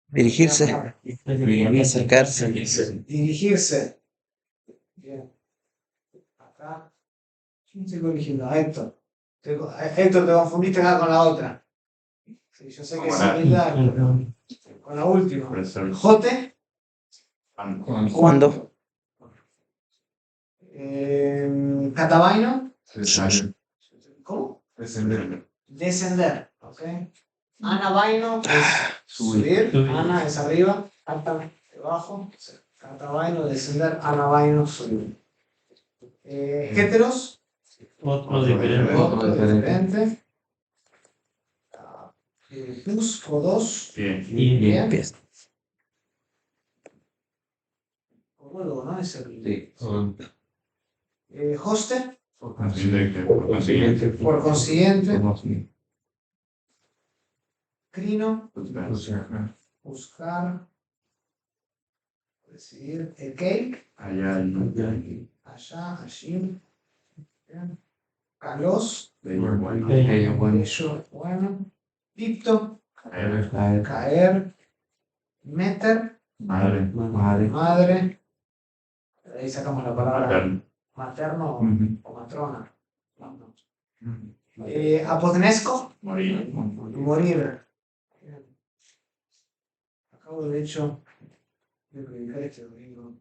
Dirigirse. Acercarse. Dirigirse. Bien. Acá. ¿Quién estoy corrigiendo? A Héctor. Héctor, te confundiste acá con la otra. Sí, yo sé que es similar. Con la última. Jote. ¿Cuándo? Catabaino. Descender. ¿Cómo? Descender. Descender. ¿Ok? Anabaino es subir. Ana es arriba. Cata debajo. Catabaino, descender. Anabaino, subir. Heteros. Otro diferente. Otro diferente. Plus o dos. Bien. Pies. Homólogo, ¿no? Es el. Sí. Hoste. Por consiguiente. Por consiguiente. Crino. Buscar. Decidir. Cake. Allá. Allá, allí. Bien. Calos. Bueno. Bueno. Pipto. Caer. Caer. Meter. Madre. Madre. Ahí sacamos la palabra materno Ujú. o matrona. No. Apodnesco. Morir. Morir. Acabo de hecho de predicar este domingo.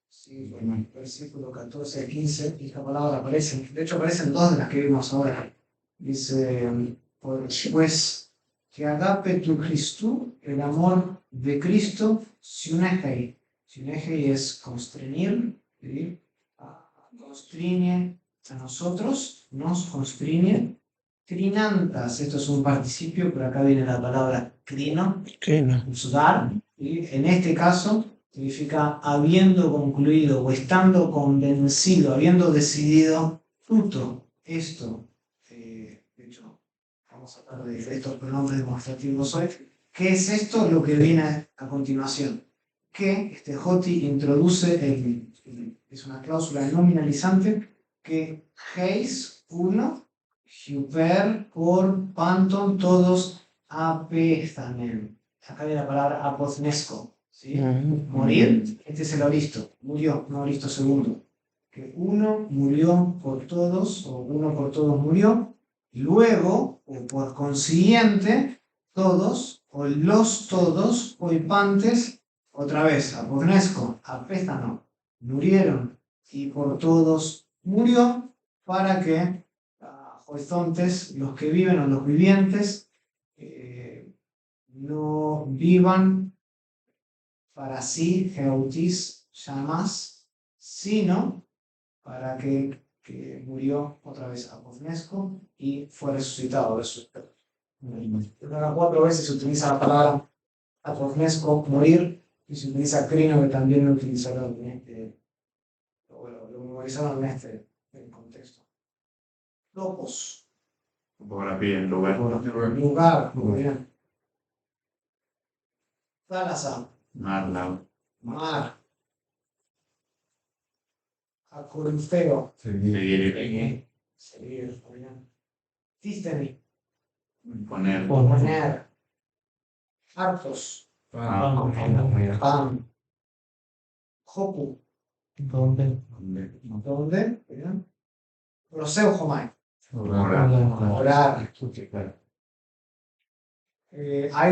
Sí, versículo 14 al 15, y esta palabra aparece. De hecho, aparecen dos de las que vimos ahora. Dice, pues que agape tu Cristo, el amor de Cristo, siunegei. Siunegei es constreñir, ¿sí? Constriñe a nosotros, nos constriñe. Trinantas, esto es un participio, pero acá viene la palabra crino, ¿Qué no? dar, y en este caso significa habiendo concluido o estando convencido, habiendo decidido tuto, esto, de hecho, vamos a hablar de estos pronombres demostrativos hoy. ¿Qué es esto? Lo que viene a continuación. Que este Joti introduce, es una cláusula nominalizante, que Heis, uno, Hyper, por, Panton, todos, apestanen. Acá viene la palabra apoznesco. ¿Sí? Morir, este es el oristo, murió, no oristo segundo. Que uno murió por todos, o uno por todos murió, luego, o por consiguiente, todos, o los todos, o hipantes, otra vez, apoznesco, apéstano, murieron, y por todos murió, para que horizontes, los que viven o los vivientes, no vivan para sí, Geutis, llamas, sino para que murió otra vez Apoznesco y fue resucitado. Cada 4 veces se utiliza la palabra Apoznesco, morir, y se utiliza crino, que también lo utilizaron en este, lo memorizaron en este contexto. Topos. Topografía, lugar. Lugar, muy bien. Thalassa. Mar. Mar. Acorifeo. Seguir. Seguir, muy bien. Tísteni. Poner. Poner. Hartos. Pan. Jopu. ¿Dónde? ¿Dónde? Bien. Proseuchomai. Orar. Orar.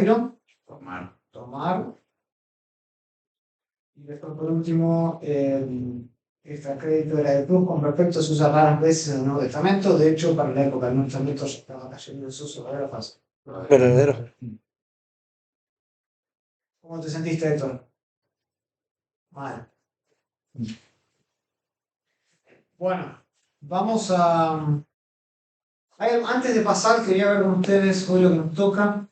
Iron. Tomar. Y después, por último, este crédito era de plus con respecto se usa raras veces en el Nuevo Testamento. De hecho, para la época del Nuevo Testamento ya estaba cayendo en desuso, era fácil. Verdadero. ¿Cómo te sentiste, Héctor? Mal. Bueno, vamos a... Antes de pasar, quería ver con ustedes hoy lo que nos toca.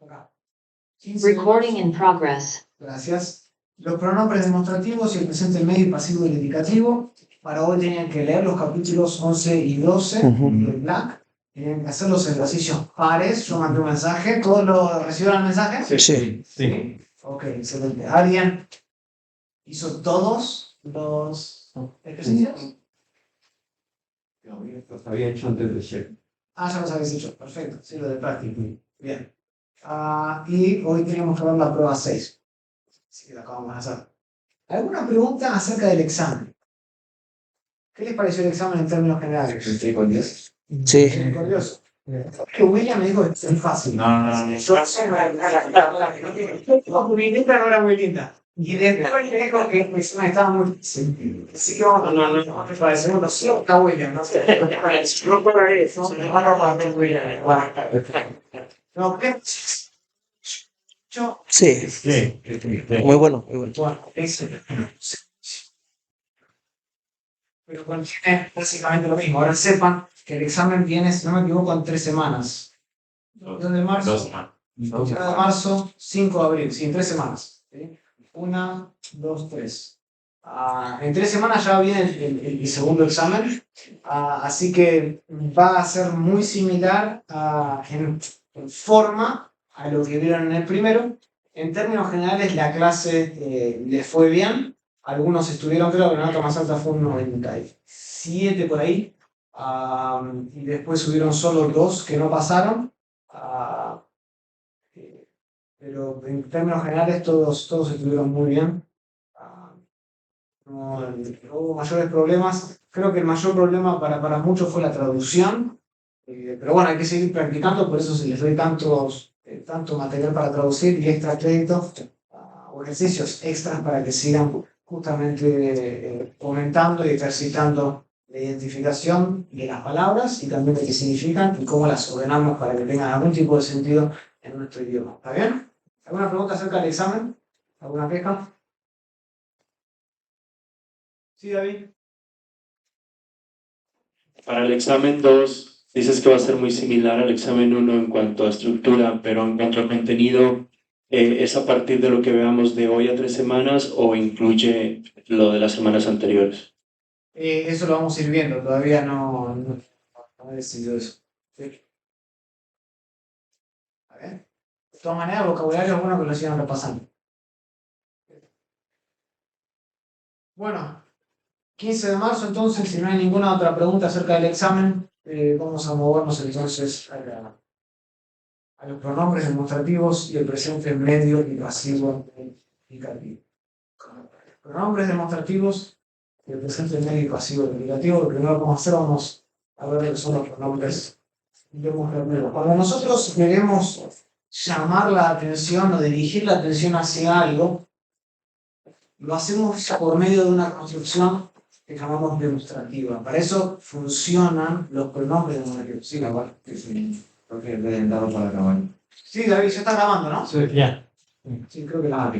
Acá. 15 Recording in progress. Gracias. Los pronombres demostrativos y el presente medio y pasivo del indicativo. Para hoy tenían que leer los capítulos 11 y 12 del Black. Tenían que hacer los ejercicios pares. Yo mandé un mensaje. ¿Todos lo recibieron el mensaje? Sí. Ok, excelente. ¿Alguien hizo todos los ejercicios? Los había hecho antes de ser. Ah, ya los habéis hecho. Perfecto. Sí, lo de práctica. Bien. Y hoy tenemos que ver la prueba 6. Así que la acabamos de hacer. ¿Alguna pregunta acerca del examen? ¿Qué les pareció el examen en términos generales? Sí. Misericordioso. Que William me dijo que es fácil. No. Yo sé, mi linda no era muy linda. Y después me dijo que el examen estaba muy difícil. Así que vamos para el segundo. Sí, está William, no sé. No para eso. No, ¿qué? Yo. Sí. Sí. Muy bueno, muy bueno. Bueno, pero contiene básicamente lo mismo. Ahora sepan que el examen viene, si no me equivoco, en 3 semanas. 2 de marzo, 2 de marzo, 5 de abril, sí, en 3 semanas. ¿Sí? 1, 2, 3. En 3 semanas ya viene el segundo examen, así que va a ser muy similar en forma a lo que vieron en el primero. En términos generales, la clase les fue bien. Algunos estuvieron, creo que la nota más alta fue un 97 por ahí. Y después subieron solo 2 que no pasaron. Pero en términos generales todos estuvieron muy bien. No hubo mayores problemas. Creo que el mayor problema para muchos fue la traducción. Pero bueno, hay que seguir practicando, por eso se les doy tanto material para traducir y extra créditos o ejercicios extras para que sigan justamente comentando y ejercitando la identificación de las palabras y también de qué significan y cómo las ordenamos para que tengan algún tipo de sentido en nuestro idioma. ¿Está bien? ¿Alguna pregunta acerca del examen? ¿Alguna queja? Sí, David. Para el examen 2, dices que va a ser muy similar al examen 1 en cuanto a estructura, pero en cuanto a contenido, ¿es a partir de lo que veamos de hoy a 3 semanas o incluye lo de las semanas anteriores? Eso lo vamos a ir viendo, todavía no he decidido eso. Sí. A ver. De todas maneras, el vocabulario es bueno que lo sigan repasando. Bueno, 15 de marzo entonces, si no hay ninguna otra pregunta acerca del examen, vamos a movernos entonces a los pronombres demostrativos y el presente medio y pasivo indicativo. Pronombres demostrativos y el presente medio y pasivo indicativo. Lo primero que vamos a hacer, vamos a ver lo que son los pronombres demostrativos. Cuando nosotros queremos llamar la atención o dirigir la atención hacia algo, lo hacemos por medio de una construcción que llamamos demostrativa. Para eso funcionan los pronombres demostrativos. Sí, igual. Creo que le he dado para acabar. Sí, David, ya está grabando, ¿no? Sí, ya. Sí, creo que la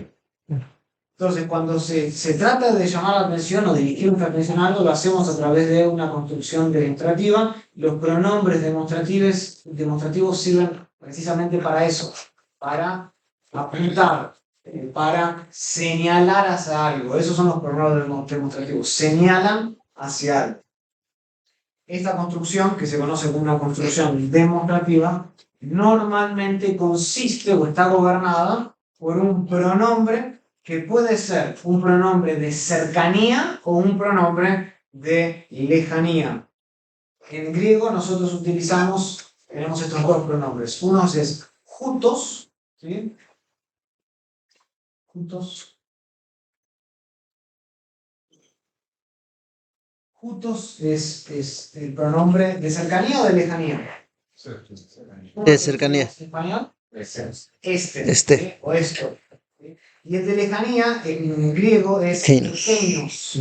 Entonces, cuando se trata de llamar la atención o dirigir nuestra atención a algo, lo hacemos a través de una construcción demostrativa. Los pronombres demostrativos sirven precisamente para eso, para apuntar, para señalar hacia algo. Esos son los pronombres demostrativos, señalan hacia algo. Esta construcción, que se conoce como una construcción demostrativa, normalmente consiste o está gobernada por un pronombre que puede ser un pronombre de cercanía o un pronombre de lejanía. En griego nosotros tenemos estos dos pronombres. Uno es hutos, ¿sí? Hutos. Hutos es el pronombre de cercanía o de lejanía. De cercanía. ¿En español? Este. ¿sí? O esto. ¿sí? Y el de lejanía en griego es Keinos. keinos.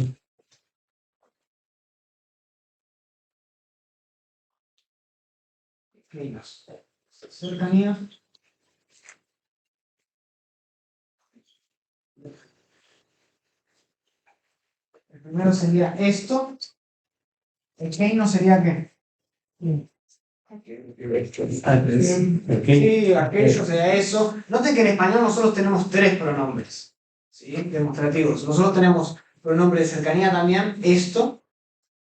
Keinos. Cercanía. El primero sería esto. El keinos sería ¿qué? Sí, aquello sería eso. Noten que en español nosotros tenemos 3 pronombres, ¿sí? Demostrativos. Nosotros tenemos pronombre de cercanía también, esto,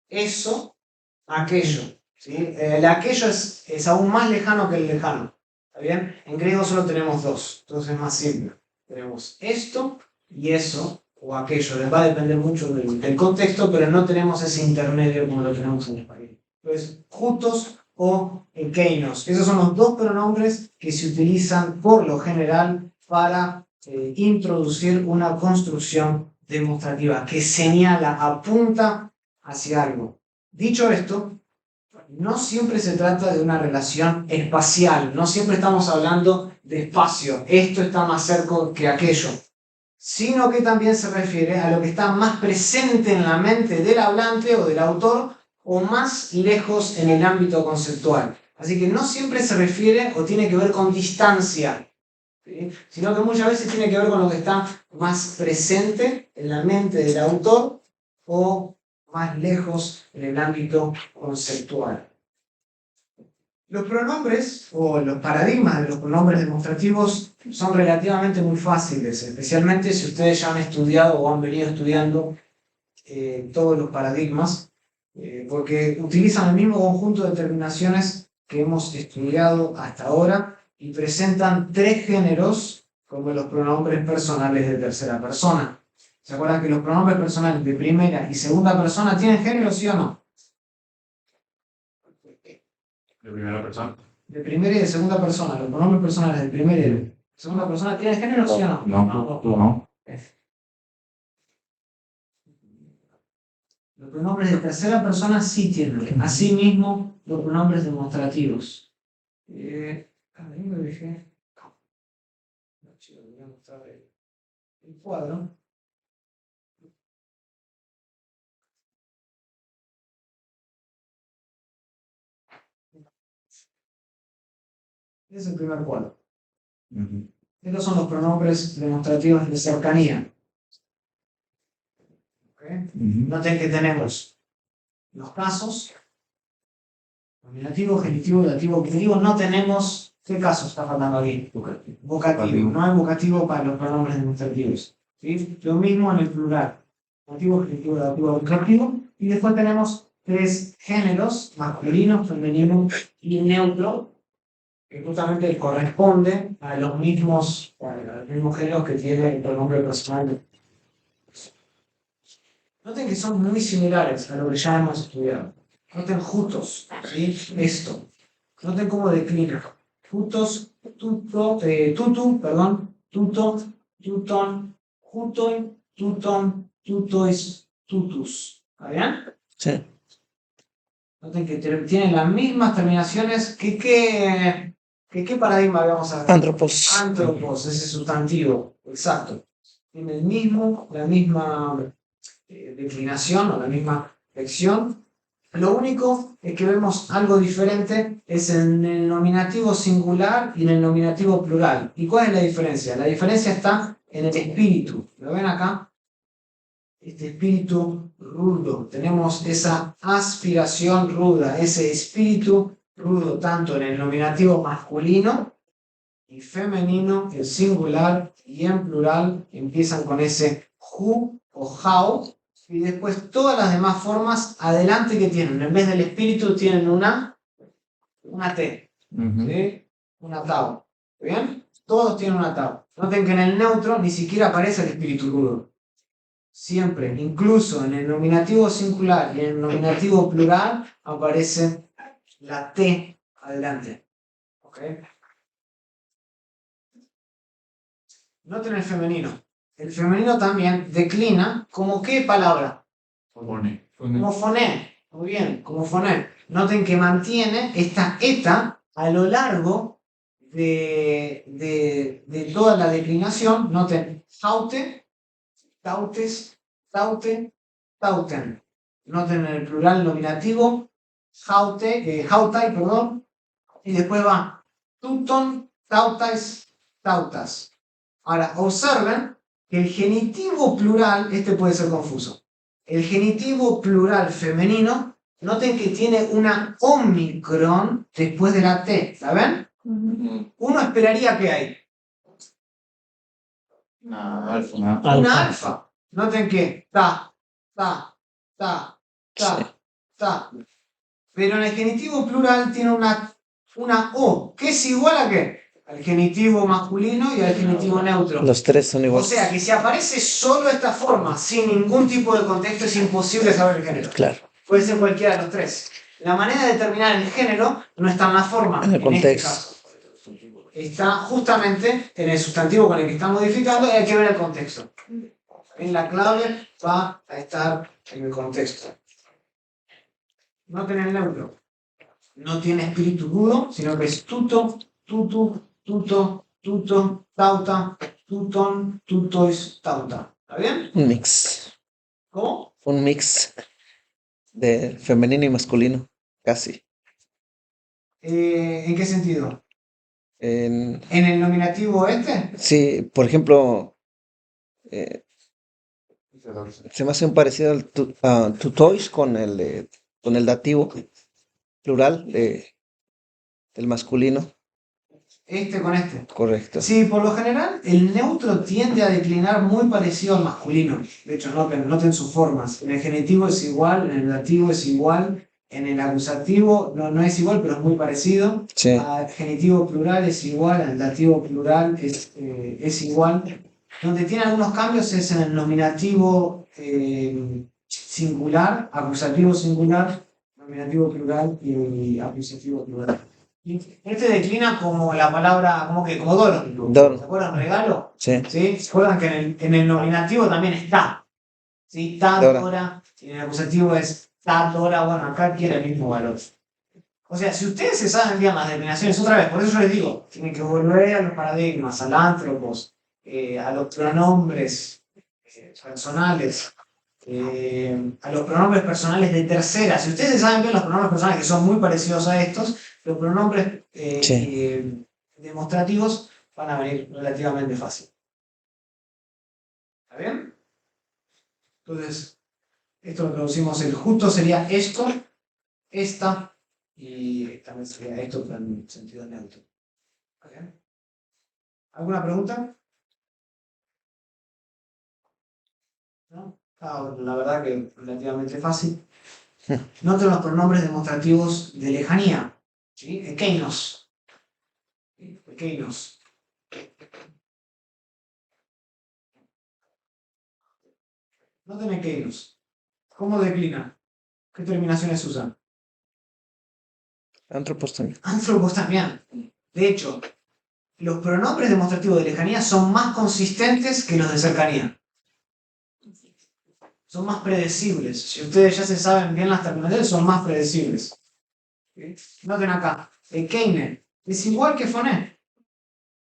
eso, aquello. ¿Sí? El aquello es aún más lejano que el lejano. ¿Está bien? En griego solo tenemos 2, entonces es más simple. Tenemos esto y eso, o aquello. Va a depender mucho del contexto, pero no tenemos ese intermedio como lo tenemos en español. Entonces, juntos o ekeinos. Esos son los dos pronombres que se utilizan por lo general para introducir una construcción demostrativa que señala, apunta hacia algo. Dicho esto, no siempre se trata de una relación espacial, no siempre estamos hablando de espacio, esto está más cerca que aquello, sino que también se refiere a lo que está más presente en la mente del hablante o del autor o más lejos en el ámbito conceptual. Así que no siempre se refiere o tiene que ver con distancia, ¿sí? Sino que muchas veces tiene que ver con lo que está más presente en la mente del autor o más lejos en el ámbito conceptual. Los pronombres o los paradigmas de los pronombres demostrativos son relativamente muy fáciles, especialmente si ustedes ya han estudiado o han venido estudiando todos los paradigmas, porque utilizan el mismo conjunto de terminaciones que hemos estudiado hasta ahora y presentan tres géneros como los pronombres personales de tercera persona. ¿Se acuerdan que los pronombres personales de primera y segunda persona tienen género, sí o no? De primera persona. De primera y de segunda persona, los pronombres personales de primera y de segunda persona tienen género, sí o no? No. Los pronombres de tercera persona sí tienen. Asimismo, los pronombres demostrativos. Ahí me dejé. No, chico, voy a mostrar el cuadro. Este es el primer cuadro. Estos son los pronombres demostrativos de cercanía. ¿Okay? Noten que tenemos los casos, nominativo, genitivo, dativo, objetivo. No tenemos, ¿qué caso está faltando aquí? Vocativo. No hay vocativo para los pronombres demostrativos. ¿Sí? Lo mismo en el plural. Nominativo, genitivo, dativo, objetivo. Y después tenemos tres géneros, masculino, femenino y neutro, que justamente corresponde a los mismos géneros que tiene el pronombre personal. Noten que son muy similares a lo que ya hemos estudiado. Noten jutos, ¿sí? Esto. Noten cómo declina. Jutos, tuto, tuto, tuton, jutoi, tuton, tutois, tutus. ¿Está bien? Sí. Noten que tienen las mismas terminaciones que ¿qué paradigma habíamos hablado? Antropos. Antropos, ese sustantivo, exacto. Tiene la misma declinación o la misma flexión. Lo único es que vemos algo diferente es en el nominativo singular y en el nominativo plural. ¿Y cuál es la diferencia? La diferencia está en el espíritu. ¿Lo ven acá? Este espíritu rudo. Tenemos esa aspiración ruda, ese espíritu rudo tanto en el nominativo masculino y femenino, en singular y en plural, empiezan con ese ju o how, y después todas las demás formas adelante que tienen, en vez del espíritu tienen una T, ¿sí? Una tau. ¿Bien? Todos tienen una tau. Noten que en el neutro ni siquiera aparece el espíritu rudo. Siempre, incluso en el nominativo singular y en el nominativo plural, aparece la T adelante. ¿Ok? Noten el femenino. El femenino también declina como ¿qué palabra? Como foné. Muy bien, como foné. Noten que mantiene esta eta a lo largo de toda la declinación. Noten haute, tautes, taute, tauten. Noten en el plural nominativo hautai, perdón, y después va tuton, tautais, tautas. Ahora, observen que el genitivo plural, este puede ser confuso. El genitivo plural femenino, noten que tiene una omicron después de la T, ¿saben? Uno esperaría que hay Una alfa. una alfa. Noten que ta. Pero en el genitivo plural tiene una O, que es igual a ¿qué? Al genitivo masculino y al genitivo neutro. Los tres son O iguales. sea que si aparece solo esta forma, sin ningún tipo de contexto, es imposible saber el género. Claro. Puede ser cualquiera de los tres. La manera de determinar el género no está en la forma, En el este contexto. caso. Está justamente en el sustantivo con el que está modificando y hay que ver el contexto. En la clave va a estar en el contexto. No tiene el neutro. No tiene espíritu mudo, sino que es tuto, tutu, tuto, tuto, tauta, tuton, tutois, tauta. ¿Está bien? Un mix. ¿Cómo? Un mix de femenino y masculino. Casi. ¿En qué sentido? En, ¿En el nominativo este? sí, por ejemplo, eh, se me hace un parecido al tutois con el dativo plural del masculino. Este con este. Correcto. Sí, por lo general el neutro tiende a declinar muy parecido al masculino. De hecho, noten sus formas. En el genitivo es igual, en el dativo es igual, en el acusativo no es igual, pero es muy parecido. Sí. Al genitivo plural es igual, al dativo plural es igual. Donde tiene algunos cambios es en el nominativo singular, acusativo singular, nominativo plural y acusativo plural. Este declina como la palabra, como dolo. Dolo. ¿Se acuerdan? Regalo. Sí. ¿Sí? ¿Se acuerdan que en el nominativo también está? ¿Sí? Ta, Dora. dora. Y en el acusativo es ta, dora. Bueno, acá quiere el mismo valor. O sea, si ustedes se saben bien las declinaciones, otra vez, por eso yo les digo, tienen que volver a los paradigmas, al antropos, a los pronombres personales, a los pronombres personales de tercera. Si ustedes saben bien los pronombres personales, que son muy parecidos a estos, los pronombres demostrativos van a venir relativamente fácil. ¿Está bien? Entonces, esto lo traducimos, el justo sería esto, esta, y también sería esto, pero en sentido neutro. ¿Está bien? ¿Alguna pregunta? ¿No? La verdad que relativamente fácil. Noten los pronombres demostrativos de lejanía. ¿Sí? Ekeinos. ¿Sí? Ekeinos. Noten ekeinos. ¿Cómo declina? ¿Qué terminaciones usan? Antropos también. Antropos también. De hecho, los pronombres demostrativos de lejanía son más consistentes que los de cercanía. Son más predecibles. Si ustedes ya se saben bien las terminaciones, son más predecibles. ¿Sí? Noten acá, Ekeine es igual que Foné.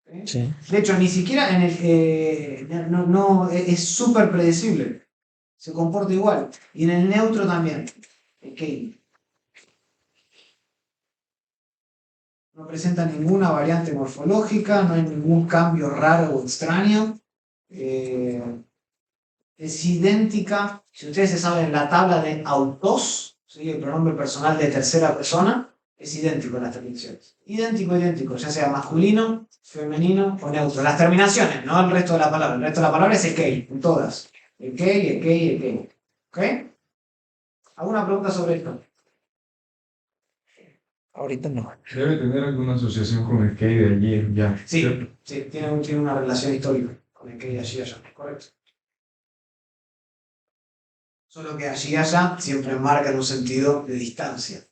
¿Sí? Sí. De hecho, ni siquiera en el es súper predecible. Se comporta igual. Y en el neutro también. Ekeine. No presenta ninguna variante morfológica, no hay ningún cambio raro o extraño. Es idéntica, si ustedes se saben la tabla de autos, ¿sí? El pronombre personal de tercera persona, es idéntico en las terminaciones. Idéntico, ya sea masculino, femenino o neutro. Las terminaciones, no el resto de la palabra. El resto de la palabra es ekei, en todas. Ekei. ¿Ok? ¿Alguna pregunta sobre esto? Ahorita no. Debe tener alguna asociación con el Key de allí, ya. Sí, ¿cierto? sí, tiene una relación histórica con ekei allí y allá. Correcto. Solo que allí y allá siempre marcan un sentido de distancia.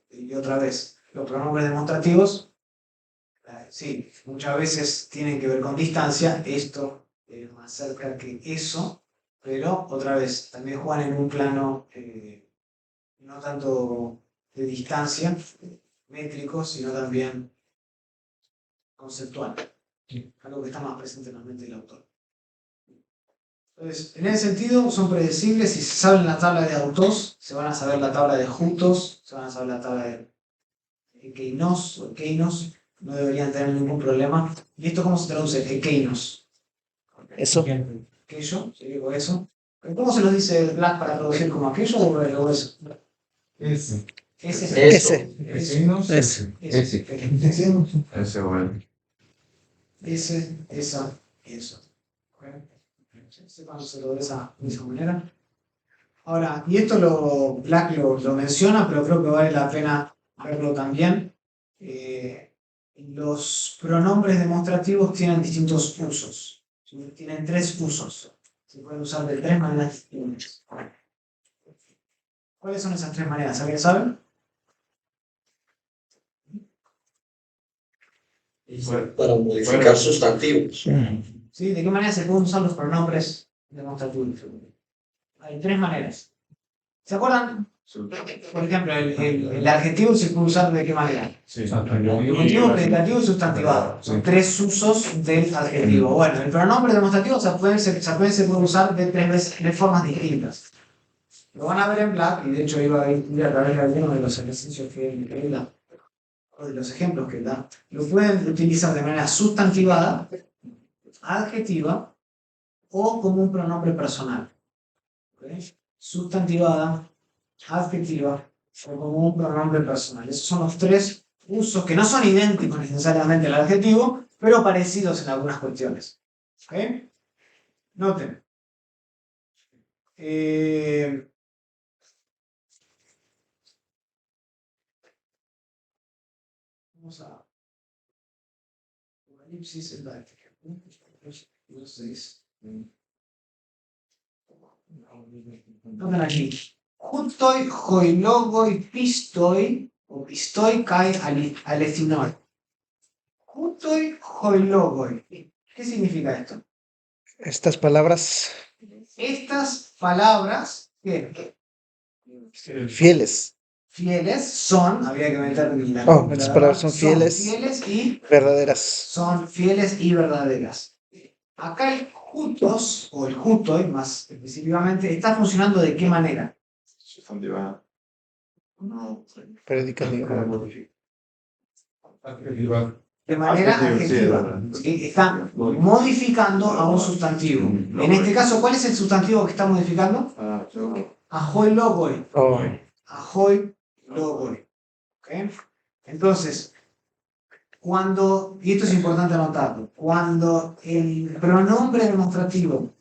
Y otra vez, los pronombres demostrativos, sí, muchas veces tienen que ver con distancia, esto es más cerca que eso, pero otra vez, también juegan en un plano no tanto de distancia, métrico, sino también conceptual, algo que está más presente en la mente del autor. Entonces, en ese sentido, son predecibles. Si se saben la tabla de autos, se van a saber la tabla de juntos, se van a saber la tabla de ekeinos o ekeinos, no deberían tener ningún problema. ¿Y esto cómo se traduce? Ekeinos. Eso. Aquello, sería con eso. ¿Cómo se los dice Black para traducir como aquello o eso? Ese. Ese. Vecinos. Ese. Ese, bueno. Ese, esa y eso. Sepámoselo de esa manera. Ahora, y esto Black lo menciona, pero creo que vale la pena verlo también. Los pronombres demostrativos tienen distintos usos. Tienen 3 usos. Se pueden usar de 3 maneras distintas. ¿Cuáles son esas 3 maneras? ¿Alguien sabe? para modificar sustantivos. ¿Sí? ¿De qué manera se pueden usar los pronombres demostrativos? Hay tres maneras. ¿Se acuerdan? Por ejemplo, el adjetivo se puede usar de qué manera. Sí. Adjetivo, predicativo y sustantivado. Son tres usos del adjetivo. Bueno, el pronombre demostrativo se puede usar de tres formas distintas. Lo van a ver en Black, y de hecho iba a ir a través de algunos de los ejercicios que él da, o de los ejemplos que él da. Lo pueden utilizar de manera sustantivada, adjetiva o como un pronombre personal. ¿Okay? Sustantivada, adjetiva o como un pronombre personal. Esos son los tres usos que no son idénticos necesariamente al adjetivo, pero parecidos en algunas cuestiones. ¿Okay? Noten. Vamos a Apocalipsis, el Noten aquí. Jutoi, hoilogoi, pistoi, o pistoi kai alethinoi. Jutoi, hoilogoi. ¿Qué significa esto? Estas palabras Estas palabras, ¿qué? fieles. Fieles son, habría que meter la Estas palabras son fieles, y verdaderas. son fieles y verdaderas. Acá el jutos, o el jutoi más específicamente, está funcionando ¿de qué manera? Sustantiva. Predicativo. Adjetiva. De manera Adjetivo, sí, adjetiva. verdad. ¿Sí? Está modificando a un sustantivo. En este caso, ¿cuál es el sustantivo que está modificando? Ahoi logoi. Oh, Ahoi logoi. ¿Ok? Entonces, y esto es importante anotarlo, cuando el pronombre demostrativo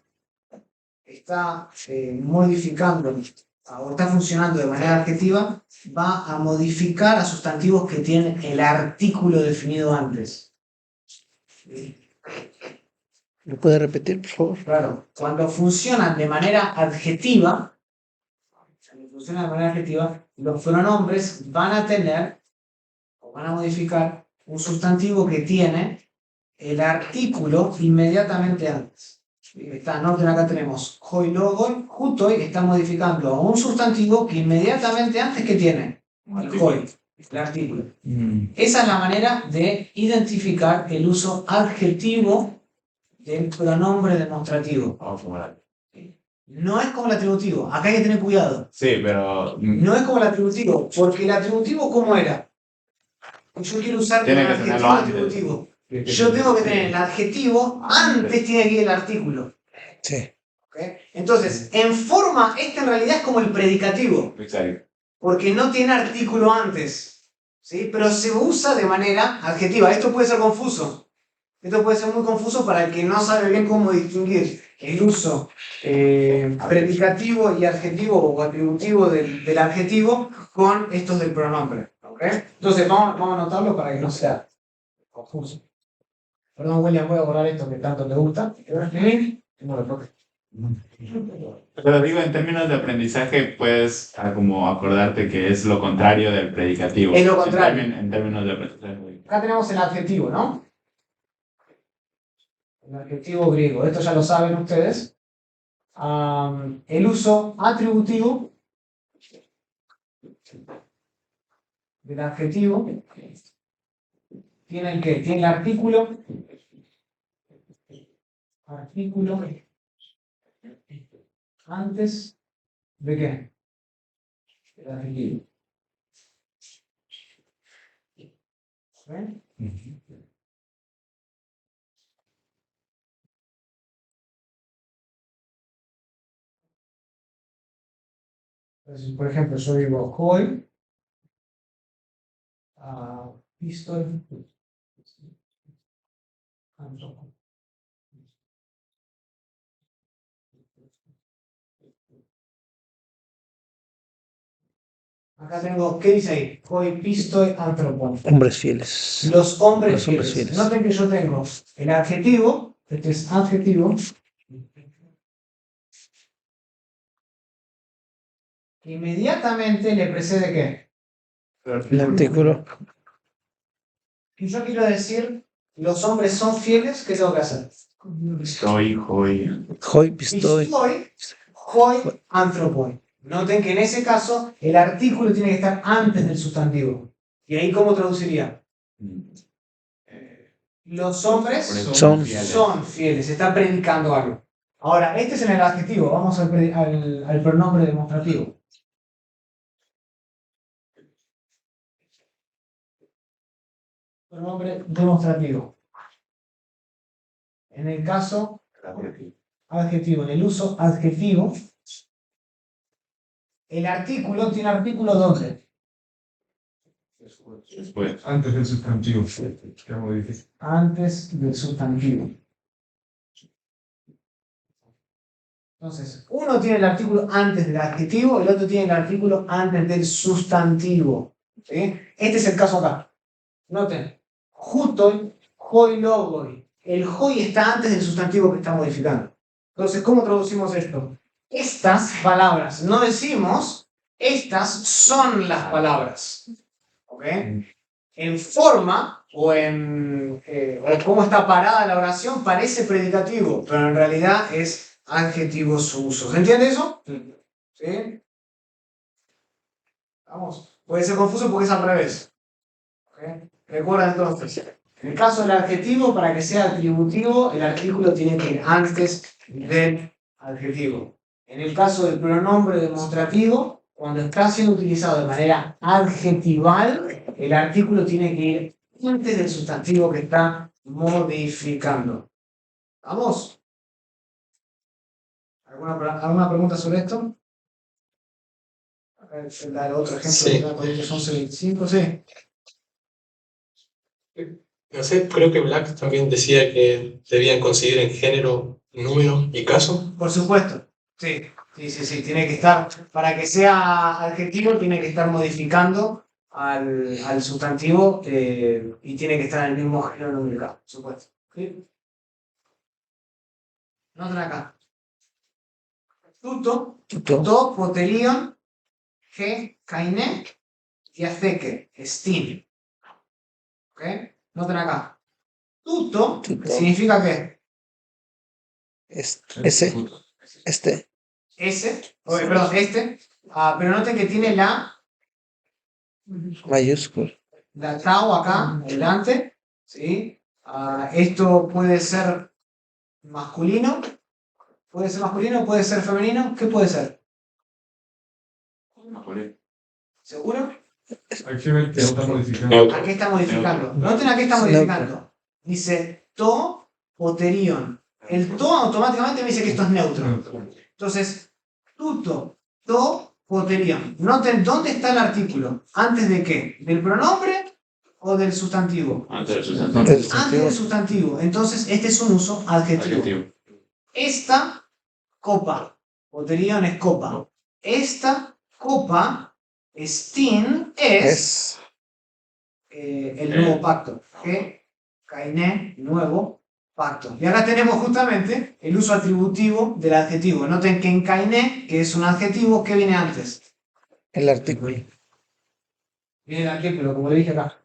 está modificando o está funcionando de manera adjetiva, va a modificar a sustantivos que tienen el artículo definido antes. ¿lo puede repetir, por favor? Claro, cuando funcionan de manera adjetiva, los pronombres van a tener o van a modificar un sustantivo que tiene el artículo inmediatamente antes. Noten, acá tenemos hoi logoi, jutoi está modificando a un sustantivo que inmediatamente antes que tiene el hoi, el artículo. Esa es la manera de identificar el uso adjetivo del pronombre demostrativo. No es como el atributivo, acá hay que tener cuidado. Sí, pero No es como el atributivo, porque el atributivo, ¿cómo era? Yo quiero usar Tiene un que adjetivo tenerlo antes. atributivo. Yo tengo que tener el adjetivo, antes tiene que ir el artículo. Sí. ¿Ok? Entonces, en forma, este en realidad es como el predicativo, exacto. porque no tiene artículo antes, ¿sí? Pero se usa de manera adjetiva. Esto puede ser confuso. Esto puede ser muy confuso para el que no sabe bien cómo distinguir el uso predicativo y adjetivo o atributivo del adjetivo con estos del pronombre. ¿Ok? Entonces, vamos a anotarlo para que no sea confuso. Perdón, William, voy a borrar esto que tanto te gusta. Pero digo, en términos de aprendizaje, puedes como acordarte que es lo contrario del predicativo. Es lo contrario. En términos de aprendizaje. Acá tenemos el adjetivo, ¿no? El adjetivo griego. Esto ya lo saben ustedes. El uso atributivo del adjetivo tiene el qué? Tiene el artículo antes de qué? El adjetivo. ¿Ven? Entonces, por ejemplo, yo digo hoi, pistol, acá tengo, ¿qué dice ahí? Hoi, pistoi, antropon. Hombres fieles. Los hombres Los hombres fieles. fieles. Noten que yo tengo el adjetivo, este es adjetivo, que inmediatamente le precede ¿qué? El artículo. Y yo quiero decir los hombres son fieles, ¿qué tengo que hacer? Estoy, hoy. Hoi pistoi. Pistoi, hoi, anthropoi. Noten que en ese caso el artículo tiene que estar antes del sustantivo. ¿Y ahí cómo traduciría? Los hombres Son. son fieles, está predicando algo. Ahora, este es en el adjetivo, vamos al pronombre demostrativo. Pronombre demostrativo. En el caso adjetivo, en el uso adjetivo, el artículo tiene artículo ¿dónde? Después. Antes del sustantivo. ¿Qué modifica? Antes del sustantivo. Entonces, uno tiene el artículo antes del adjetivo, el otro tiene el artículo antes del sustantivo. ¿Sí? Este es el caso acá. Noten, jutoi, hoi logoi. El hoi está antes del sustantivo que está modificando. Entonces, ¿cómo traducimos esto? Estas palabras, no decimos, estas son las palabras. ¿Ok? En forma o en o cómo está parada la oración parece predicativo, pero en realidad es adjetivo su uso. ¿Se entiende eso? ¿Sí? Vamos. Puede ser confuso porque es al revés. ¿Ok? Recuerda entonces, en el caso del adjetivo, para que sea atributivo, el artículo tiene que ir antes del adjetivo. En el caso del pronombre demostrativo, cuando está siendo utilizado de manera adjetival, el artículo tiene que ir antes del sustantivo que está modificando. ¿Vamos? ¿Alguna pregunta sobre esto? A ver, dar otro ejemplo. Sí. De Corintios 11:25, sí. No sé, creo que Black también decía que debían conseguir en género, número y caso. Por supuesto. Sí. Tiene que estar, para que sea adjetivo, tiene que estar modificando al sustantivo y tiene que estar en el mismo género numérico, por supuesto. ¿Sí? Noten acá. Tuto, Tuto. to, poterion, ge, kaine, diazeke, estin. ¿Ok? Noten acá. Tuto Tuto. significa ¿qué? Ese. Este. Perdón, pero noten que tiene Mayúscula. la tau acá, delante, ¿sí? Esto puede ser masculino, puede ser femenino, ¿qué puede ser? ¿Seguro? Hay que ver qué está modificando. ¿A qué está modificando? Noten a qué está modificando. Dice to, poterion. El to automáticamente me dice que esto es neutro. Entonces, tuto, to, poterion. Noten dónde está el artículo. ¿Antes de qué? ¿Del pronombre o del sustantivo? Antes del sustantivo. Antes del sustantivo. Entonces, este es un uso adjetivo. Esta copa, poterion es copa. Esta copa, estin, es el nuevo pacto. Kainé, nuevo pacto. Y acá tenemos justamente el uso atributivo del adjetivo. Noten que en kainé, que es un adjetivo, ¿qué viene antes? El artículo. Viene el artículo, como le dije acá.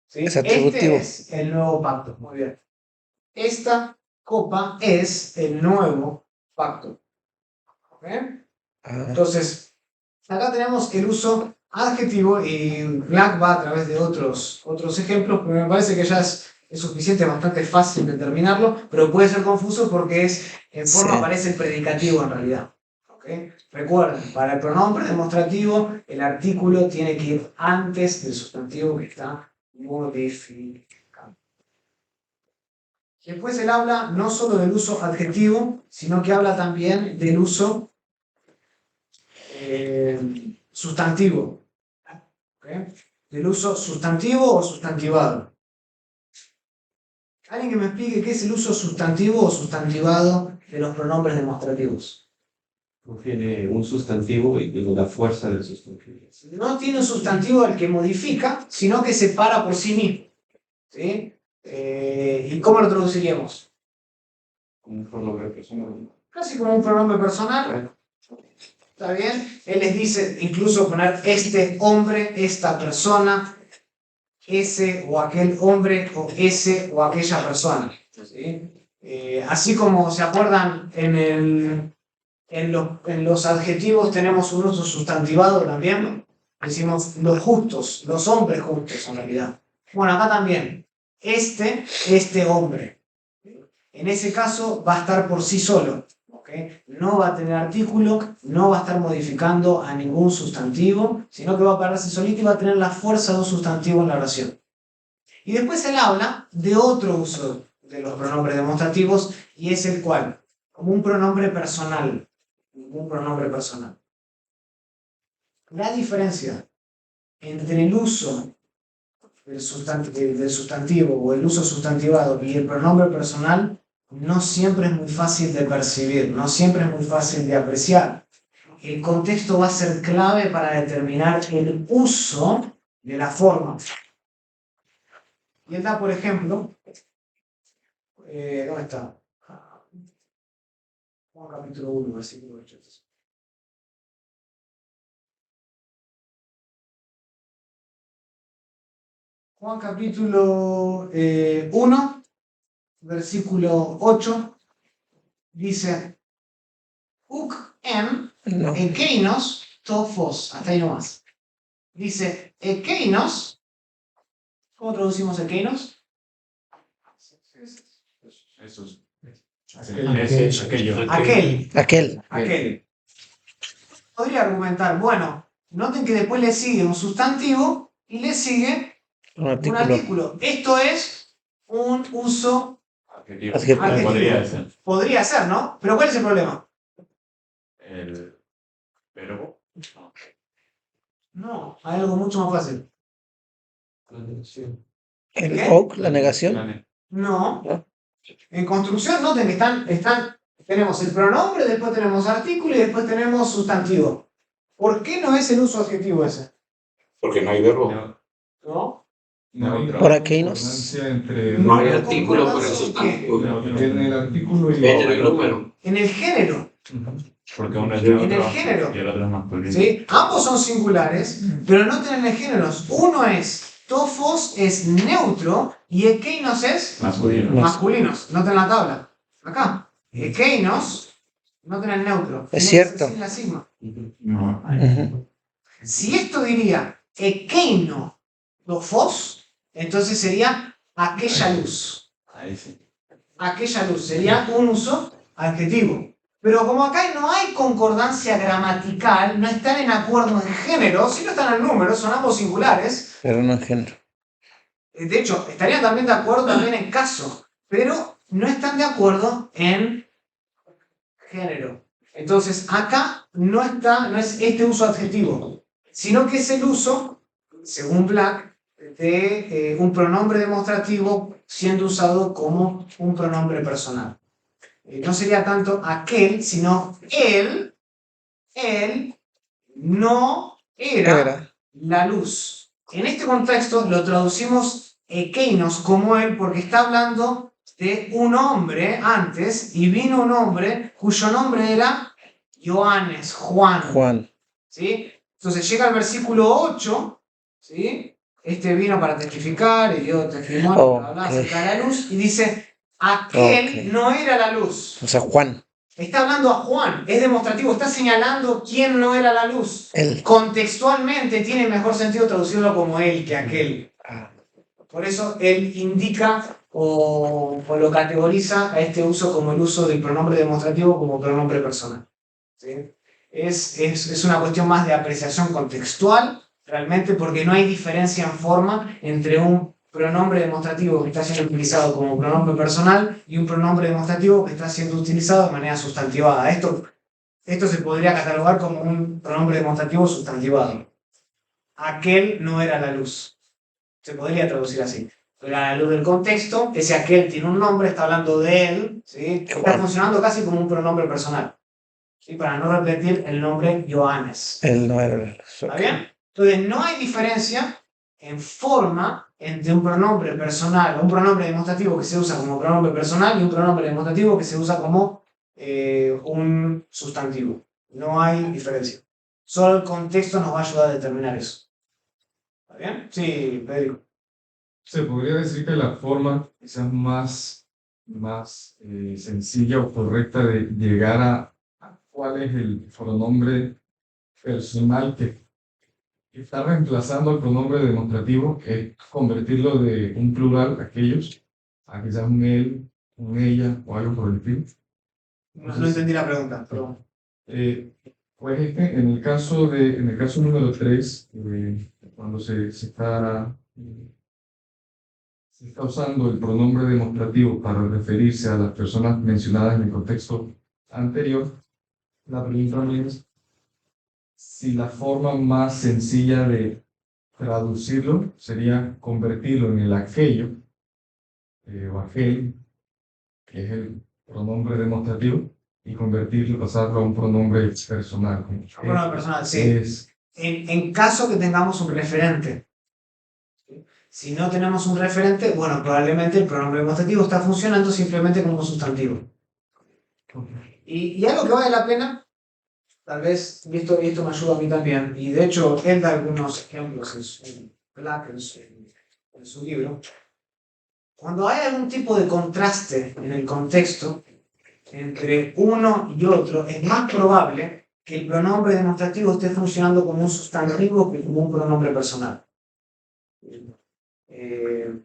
¿Sí? Es atributivo. Este es el nuevo pacto. Muy bien. Esta copa es el nuevo pacto. ¿Ok? Entonces, acá tenemos el uso adjetivo y Black va a través de otros ejemplos, pero me parece que ya es suficiente, bastante fácil determinarlo, pero puede ser confuso porque en forma Sí. parece el predicativo en realidad. ¿Okay? Recuerden, para el pronombre demostrativo, el artículo tiene que ir antes del sustantivo que está modificando. Después él habla no solo del uso adjetivo, sino que habla también del uso sustantivo. ¿Okay? Del uso sustantivo o sustantivado. ¿Alguien que me explique qué es el uso sustantivo o sustantivado de los pronombres demostrativos? No tiene un sustantivo y tiene la fuerza del sustantivo. No tiene un sustantivo el que modifica, sino que se para por sí mismo. ¿Sí? ¿Y cómo lo traduciríamos? Como un pronombre personal. Casi como un pronombre personal. ¿Está bien? Él les dice incluso poner este hombre, esta persona. ese o aquel hombre o ese o aquella persona. ¿Sí? Así como se acuerdan en los adjetivos tenemos un uso sustantivado también. Decimos los justos, los hombres justos en realidad. Bueno, acá también. Este hombre. En ese caso va a estar por sí solo. ¿Okay? No va a tener artículo, no va a estar modificando a ningún sustantivo, sino que va a pararse solito y va a tener la fuerza de un sustantivo en la oración. Y después él habla de otro uso de los pronombres demostrativos y es el cual, como un pronombre personal. Un pronombre personal. La diferencia entre el uso del sustantivo o el uso sustantivado y el pronombre personal no siempre es muy fácil de percibir, no siempre es muy fácil de apreciar. El contexto va a ser clave para determinar el uso de la forma. Y él da, por ejemplo, ¿dónde está? Juan capítulo 1, versículo 8. Juan capítulo 1, versículo 8, dice, Uk en No. ekeinos tofos, hasta ahí nomás. Dice, ekeinos, ¿cómo traducimos ekeinos? Esos. Aquel. Podría argumentar, bueno, noten que después le sigue un sustantivo y le sigue Un un artículo. artículo. Esto es un uso Adjetivo. Adjetivo. Podría ser. Podría ser, ¿no? Pero ¿cuál es el problema? El verbo. No, hay algo mucho más fácil. El ¿Qué? ok, la negación. No. ¿No? En construcción, noten que tenemos el pronombre, después tenemos artículo y después tenemos sustantivo. ¿Por qué no es el uso adjetivo ese? Porque no hay verbo. ¿No? No hay Por aquí nos- concordancia entre No hay artículo con el ¿Concordancia en sustantivo. en el artículo y Género y número. En el género. Porque uno es En neutro el género. y el otro es masculino. ¿Sí? Ambos son singulares, pero no tienen el géneros. Uno es tofos, es neutro, y ekeinos es Masculino. masculinos. Noten la tabla. Acá. Ekeinos, noten el neutro. Es Tiene que cierto. ser sin la sigma. No. Ujú. Si esto diría ekeino tofos, entonces sería aquella luz. Ahí sí. Aquella luz sería un uso adjetivo. Pero como acá no hay concordancia gramatical, no están en acuerdo en género, si no están en número, son ambos singulares. Pero no en género. De hecho, estarían también de acuerdo también en caso, pero no están de acuerdo en género. Entonces, acá no es este uso adjetivo, sino que es el uso, según Black, de un pronombre demostrativo siendo usado como un pronombre personal. No sería tanto aquel, sino él no era la luz. En este contexto lo traducimos ekeinos como él porque está hablando de un hombre antes y vino un hombre cuyo nombre era Johannes, Juan. ¿Sí? Entonces llega al versículo 8, ¿sí? Este vino para testificar y dio testimonio bla, bla, bla, acerca de la luz y dice, aquel no era la luz. O sea, Juan. Está hablando a Juan, es demostrativo, está señalando quién no era la luz. Él. Contextualmente tiene mejor sentido traducirlo como él que aquel. Ah, Por eso él indica o lo categoriza a este uso como el uso del pronombre demostrativo como pronombre personal. ¿Sí? Es una cuestión más de apreciación contextual, realmente, porque no hay diferencia en forma entre un pronombre demostrativo que está siendo utilizado como pronombre personal y un pronombre demostrativo que está siendo utilizado de manera sustantivada. Esto se podría catalogar como un pronombre demostrativo sustantivado. Aquel no era la luz. Se podría traducir así. Pero a la luz del contexto, ese aquel tiene un nombre, está hablando de él, ¿sí? Está funcionando casi como un pronombre personal. ¿Sí? Para no repetir el nombre Johannes. él no era la luz. ¿Está bien? Entonces, no hay diferencia en forma entre un pronombre personal, un pronombre demostrativo que se usa como pronombre personal y un pronombre demostrativo que se usa como un sustantivo. No hay diferencia. Solo el contexto nos va a ayudar a determinar eso. ¿Está bien? Sí, Pedro. Se podría decir que la forma quizás más sencilla o correcta de llegar a cuál es el pronombre personal que está reemplazando al pronombre demostrativo es convertirlo de un plural, aquellos, a quizás un él, un ella o algo por el estilo. No entendí la pregunta, pero Pues en el caso número 3, cuando se está usando el pronombre demostrativo para referirse a las personas mencionadas en el contexto anterior, la pregunta es si la forma más sencilla de traducirlo sería convertirlo en el aquello, o aquel, que es el pronombre demostrativo, y convertirlo, pasarlo a un pronombre personal. un pronombre personal, sí. Es, En caso que tengamos un referente. Si no tenemos un referente, bueno, probablemente el pronombre demostrativo está funcionando simplemente como un sustantivo. Y algo que vale la pena, tal vez, y esto me ayuda a mí también, y de hecho él da algunos ejemplos en su libro. Cuando hay algún tipo de contraste en el contexto entre uno y otro, es más probable que el pronombre demostrativo esté funcionando como un sustantivo que como un pronombre personal.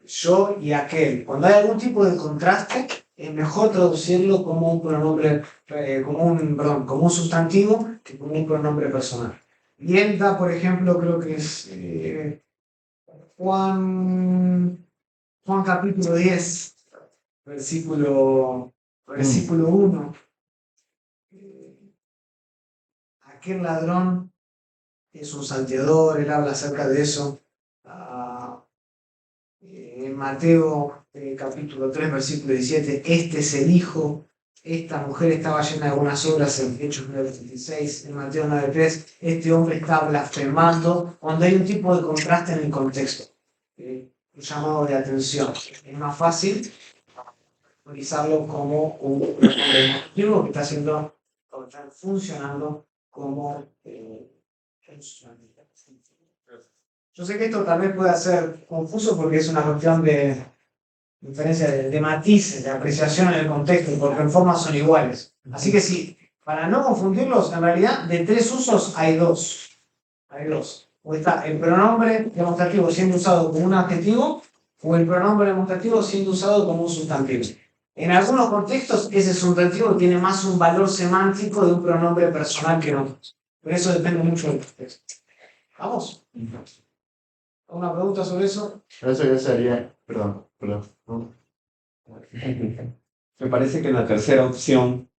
Yo y aquel. Cuando hay algún tipo de contraste, es mejor traducirlo como un pronombre, como un sustantivo que como un pronombre personal. Y él da, por ejemplo, creo que es Juan capítulo 10, versículo 1. Aquel ladrón es un salteador, él habla acerca de eso. En Mateo capítulo 3, versículo 17, este es el Hijo, esta mujer estaba llena de buenas obras en Hechos 9:36, en Mateo 9:3, este hombre está blasfemando, cuando hay un tipo de contraste en el contexto, un llamado de atención. Es más fácil utilizarlo como un demostrativo que está funcionando como un sustantivo. Yo sé que esto tal vez pueda ser confuso porque es una cuestión de diferencia de matices, de apreciación en el contexto, porque en forma son iguales. Así que sí, para no confundirlos, en realidad de 3 usos hay 2. Hay 2. O está el pronombre demostrativo siendo usado como un adjetivo, o el pronombre demostrativo siendo usado como un sustantivo. En algunos contextos, ese sustantivo tiene más un valor semántico de un pronombre personal que en otros. Pero eso depende mucho del contexto. ¿Vamos? ¿Alguna pregunta sobre eso? Eso ya sería, perdón. ¿no? Me parece que la tercera opción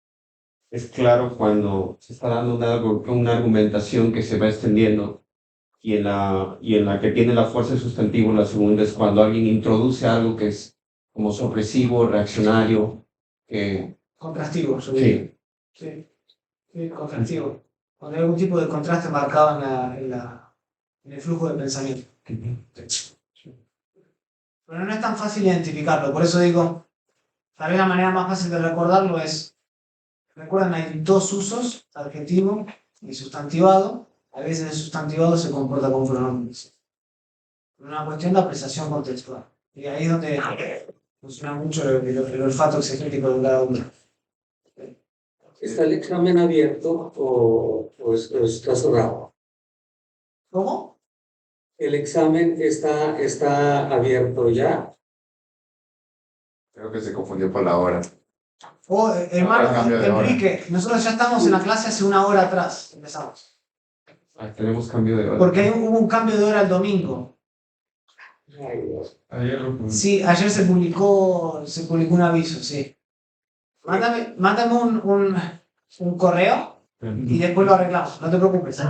es claro cuando se está dando una argumentación que se va extendiendo y en la que tiene la fuerza de sustantivo. La segunda es cuando alguien introduce algo que es como sorpresivo, reaccionario, que... Contrastivo, yo diría. Sí, contrastivo. Cuando hay algún tipo de contraste marcado en el flujo de pensamiento. Pero no es tan fácil identificarlo, por eso digo, tal vez la manera más fácil de recordarlo es, recuerden, hay 2 usos, adjetivo y sustantivado. A veces el sustantivado se comporta como pronombre. Es una cuestión de apreciación contextual. Y ahí es donde funciona mucho el olfato exegético de cada uno. ¿Está el examen abierto o está cerrado? ¿Cómo? ¿El examen está abierto ya? Creo que se confundió por la hora. Hermano, cambio de hora. Enrique, nosotros ya estamos en la clase hace 1 hora atrás. Empezamos. Tenemos cambio de hora. Porque hubo un cambio de hora el domingo. Ay, Dios. ayer lo publiqué. Sí, ayer se publicó un aviso, sí. Mándame un correo y después lo arreglamos, no te preocupes.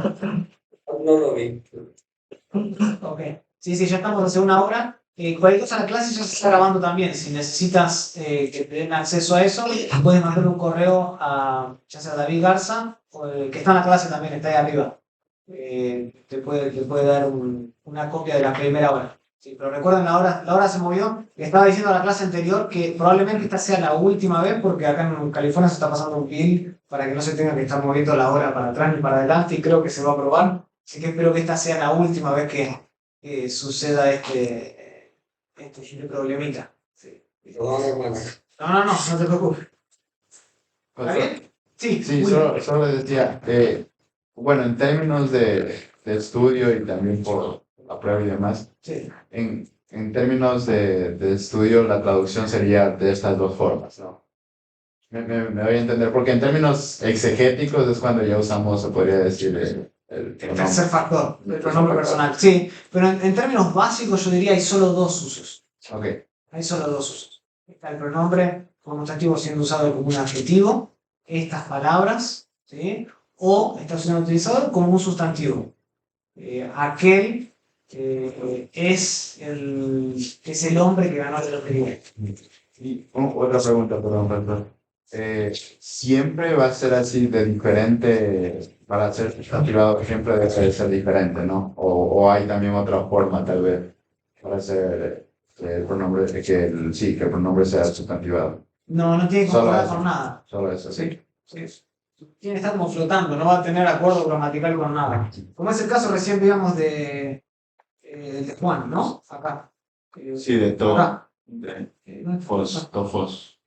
No lo vi. Ok. Sí, ya estamos hace 1 hora. Cualquier cosa en la clase ya se está grabando también. Si necesitas que te den acceso a eso, puedes mandar un correo a ya sea David Garza, o que está en la clase también, está ahí arriba. Te puede dar una copia de la primera hora. Sí, pero recuerden, la hora se movió. Le estaba diciendo a la clase anterior que probablemente esta sea la última vez, porque acá en California se está pasando un bill para que no se tenga que estar moviendo la hora para atrás ni para adelante, y creo que se va a aprobar. Así que espero que esta sea la última vez que suceda es un problemita. Sí. Perdón, hermano. No te preocupes. ¿Está bien? Sí, Sí, William. solo decía, bueno, en términos de estudio y también por la prueba y demás, Sí. en términos de estudio, la traducción sería de estas dos formas, ¿no? Me voy a entender, porque en términos exegéticos es cuando ya usamos, se podría decir, el Tercer factor, el pronombre personal. Sí, pero en términos básicos yo diría hay solo dos usos. Ok, Hay solo dos usos. Está el pronombre conmutativo siendo usado como un adjetivo, estas palabras, ¿sí? O está siendo utilizado como un sustantivo. Aquel es el hombre que ganó la lotería. y otra pregunta, perdón, perdón. Siempre va a ser así de diferente, para ser sustantivado siempre debe ser diferente, ¿no? O hay también otra forma tal vez para hacer que el pronombre, que el pronombre sea sustantivado. No tiene que Solo concordar eso. con nada. Solo eso, sí. Sí. Tiene que estar como flotando, no va a tener acuerdo gramatical con nada. Como es el caso recién veíamos de Juan, ¿no? Acá. Sí, de todo. Acá. Fos, tofos.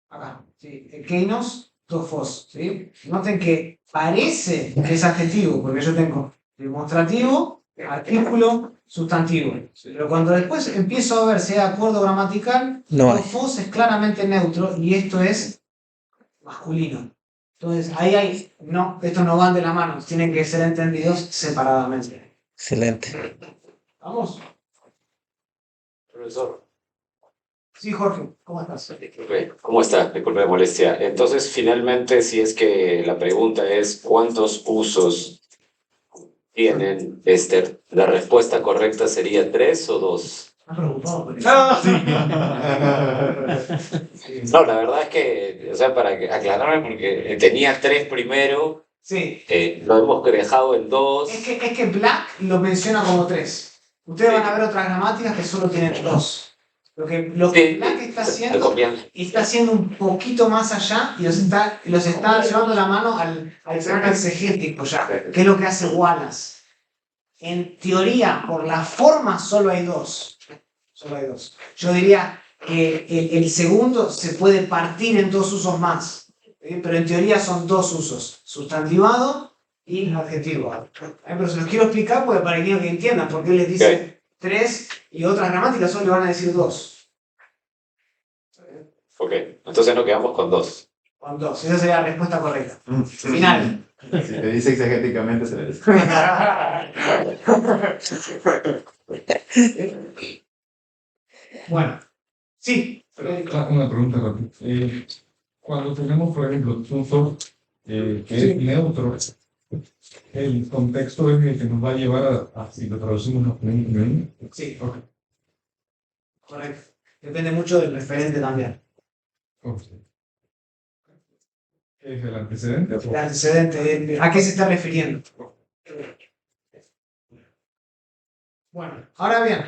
Acá, sí. Keinos, tofos, ¿sí? Noten que parece que es adjetivo, porque yo tengo demostrativo, artículo, sustantivo. Pero cuando después empiezo a ver si hay acuerdo gramatical, No hay. tofos es claramente neutro y esto es masculino. Entonces, estos no van de la mano, tienen que ser entendidos separadamente. Excelente. ¿Vamos? Profesor, Sí, Jorge, ¿cómo estás? ¿cómo está? Disculpe la molestia. Entonces, finalmente, si es que la pregunta es ¿cuántos usos tienen Esther? La respuesta correcta sería 3 o 2. ¿Estás preocupado por eso? No, la verdad es que, o sea, para aclararme, porque tenía 3 primero, Sí, lo hemos dejado en 2. es que Black lo menciona como 3. Ustedes van a ver otras gramáticas que solo tienen 2. Lo que Black está haciendo un poquito más allá y los está llevando la mano al plano exegético ya, que es lo que hace Wallace. En teoría, por la forma, solo hay 2. Solo hay 2. Yo diría que el segundo se puede partir en 2 usos más, ¿sí? Pero en teoría son 2 usos, sustantivado y adjetivo. Pero se los quiero explicar porque para que entiendan por qué les dice 3 y otras gramáticas solo le van a decir 2. Ok, entonces nos quedamos con 2. Con 2, esa sería la respuesta correcta. Final. Si te dice exegéticamente, se le dice. Bueno, sí. Una pregunta rápida. Cuando tenemos, por ejemplo, uso que es neutro, el contexto es el que nos va a llevar a si lo traducimos a femenino. Sí, Ok. correcto. Depende mucho del referente también. Ok. ¿Qué es el antecedente? El antecedente, ¿a qué se está refiriendo? Bueno, ahora bien,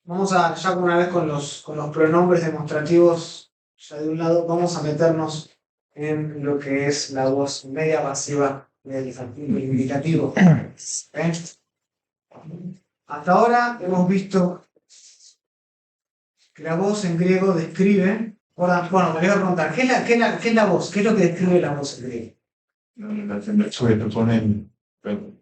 vamos a, ya una vez con los pronombres demostrativos, ya de un lado, vamos a meternos en lo que es la voz media pasiva del indicativo. ¿Eh? Hasta ahora hemos visto que la voz en griego describe. Bueno, me voy a preguntar, ¿qué es la voz? ¿Qué es lo que describe la voz en griego? La relación del sujeto con el verbo.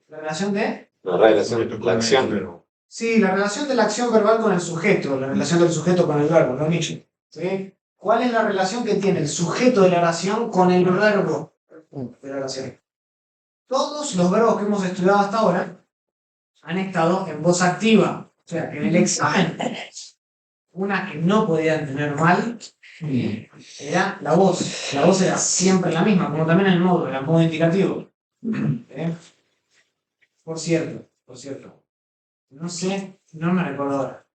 ¿La relación de? La relación, la acción. Sí, la relación de la acción verbal con el sujeto, la relación del sujeto con el verbo, lo dicho. ¿Sí? ¿Cuál es la relación que tiene el sujeto de la oración con el verbo de la oración? Todos los verbos que hemos estudiado hasta ahora han estado en voz activa. O sea, en el examen, una que no podían tener mal era la voz. La voz era siempre la misma, como también el modo, era modo indicativo. Por cierto, no sé, no me recuerdo ahora.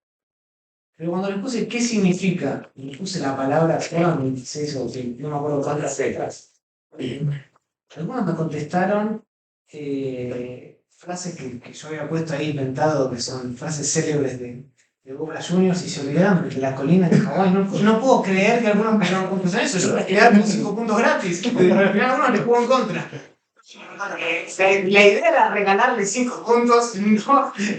Pero cuando les puse qué significa, les puse la palabra, fueron 26 o no me acuerdo cuántas letras. Algunos me contestaron frases que yo había puesto ahí inventado, que son frases célebres de Boca Juniors, y se olvidaron de la colina de Hawái. No puedo creer que algunos me contestaron eso. Yo les quería con 5 puntos gratis. Pero al final algunos les jugó en contra. La idea era regalarle 5 puntos,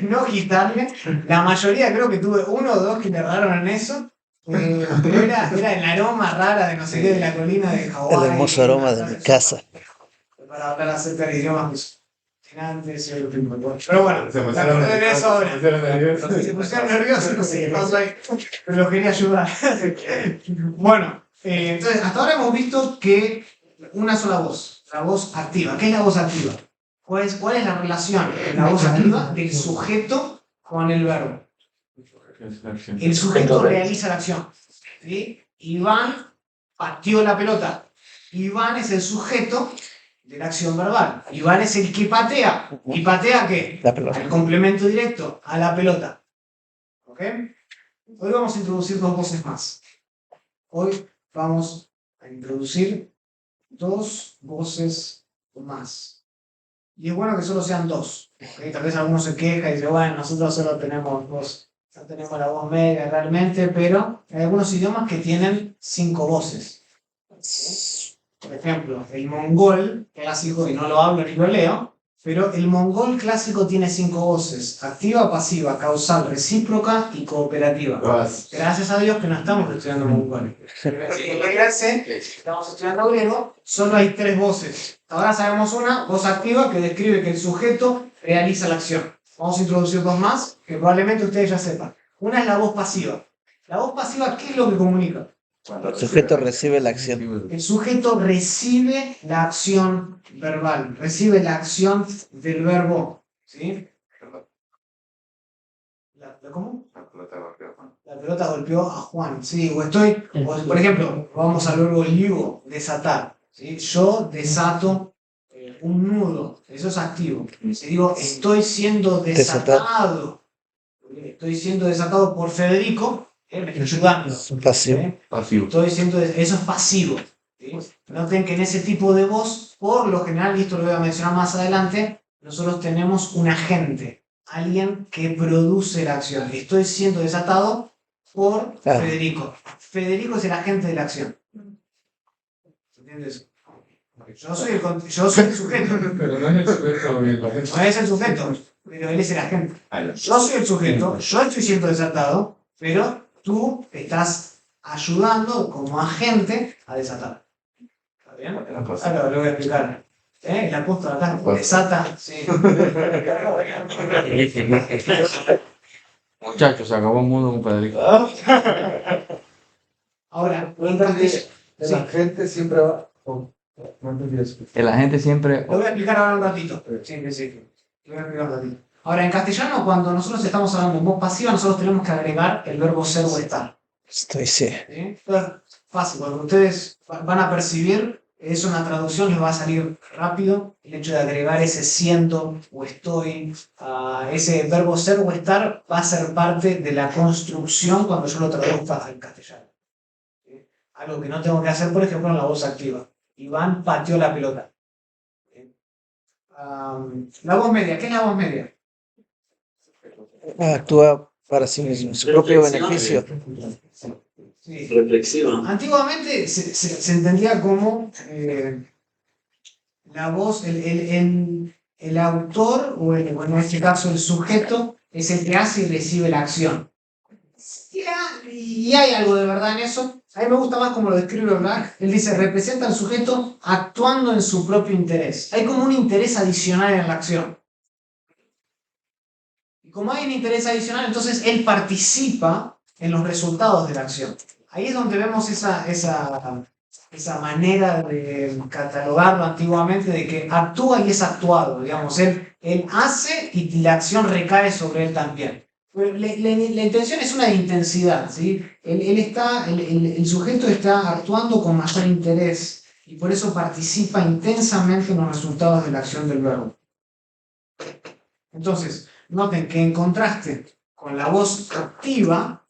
no quitarle. La mayoría creo que tuve 1 o 2 que le erraron en eso. Pero era el aroma rara de no sé qué de la colina de Hawái. El hermoso aroma de mi casa. Para hablar acerca de idiomas fascinantes y el ritmo. Pero bueno, Se me pusieron acordé de eso ahora. nerviosos. Se pusieron nerviosos, no sé qué pasó ahí, pero los quería ayudar. Bueno, entonces hasta ahora hemos visto que una sola voz, la voz activa. ¿Qué es la voz activa? ¿Cuál es la relación de la voz activa del sujeto con el verbo? El sujeto realiza la acción. ¿Sí? Iván pateó la pelota. Iván es el sujeto de la acción verbal. Iván es el que patea. ¿Y patea qué? La pelota. Al complemento directo, a la pelota. ¿Ok? Hoy vamos a introducir 2 voces más. Hoy vamos a introducir 2 voces más. Y es bueno que solo sean 2. ¿Okay? Tal vez alguno se queja y dice, bueno, nosotros solo tenemos 2. No tenemos la voz media realmente, pero hay algunos idiomas que tienen 5 voces. Por ejemplo, el mongol clásico, y no lo hablo ni lo leo, pero el mongol clásico tiene 5 voces: activa, pasiva, causal, recíproca y cooperativa. Gracias a Dios que no estamos estudiando mongol. Estamos estudiando griego, solo hay 3 voces. Ahora sabemos una, voz activa, que describe que el sujeto realiza la acción. Vamos a introducir 2 más, que probablemente ustedes ya sepan. Una es la voz pasiva. La voz pasiva, ¿qué es lo que comunica? El sujeto recibe la acción. El sujeto recibe la acción verbal, recibe la acción del verbo. ¿Sí? ¿Cómo? La pelota golpeó a Juan. Sí, por ejemplo, vamos al verbo ligo, desatar. ¿Sí? Yo desato un nudo, eso es activo. Si digo, estoy siendo desatado, estoy siendo desatado por Federico, me estoy ayudando. Pasivo. Estoy siendo eso es pasivo. ¿Sí? Noten que en ese tipo de voz, por lo general, y esto lo voy a mencionar más adelante, nosotros tenemos un agente, alguien que produce la acción. Estoy siendo desatado por Federico. Federico es el agente de la acción. ¿Entiendes? Yo soy el sujeto. Pero no es el sujeto. No es el sujeto, pero él es el agente. Yo soy el sujeto, yo estoy siendo desatado, pero tú estás ayudando como agente a desatar. ¿Está bien? Ahora lo voy a explicar. El apóstol acá desata. Sí. Muchachos, se acabó el mundo con Federico. Ahora, El agente siempre va. No entendí eso. El agente siempre. Lo voy a explicar ahora un ratito. Sí. Lo voy a explicar un ratito. Ahora, en castellano, cuando nosotros estamos hablando en voz pasiva, nosotros tenemos que agregar el verbo ser o estar. Estoy sí. ¿Sí? Entonces, fácil, cuando ustedes van a percibir, es una traducción, les va a salir rápido el hecho de agregar ese siendo o estoy. Ese verbo ser o estar va a ser parte de la construcción cuando yo lo traduzca al castellano. ¿Sí? Algo que no tengo que hacer, por ejemplo, en la voz activa. Iván pateó la pelota. La voz media, ¿qué es la voz media? Actúa para sí mismo, su propio beneficio. Sí. Reflexiva. Antiguamente se entendía como la voz, el autor, o en este caso el sujeto, es el que hace y recibe la acción. Y hay algo de verdad en eso. A mí me gusta más como lo describe Black. Él dice, representa al sujeto actuando en su propio interés. Hay como un interés adicional en la acción. Y como hay un interés adicional, entonces él participa en los resultados de la acción. Ahí es donde vemos esa manera de catalogarlo antiguamente, de que actúa y es actuado. Digamos, él hace y la acción recae sobre él también. La intención es una de intensidad, ¿sí? El sujeto está actuando con mayor interés y por eso participa intensamente en los resultados de la acción del verbo. Entonces, noten que en contraste con la voz activa,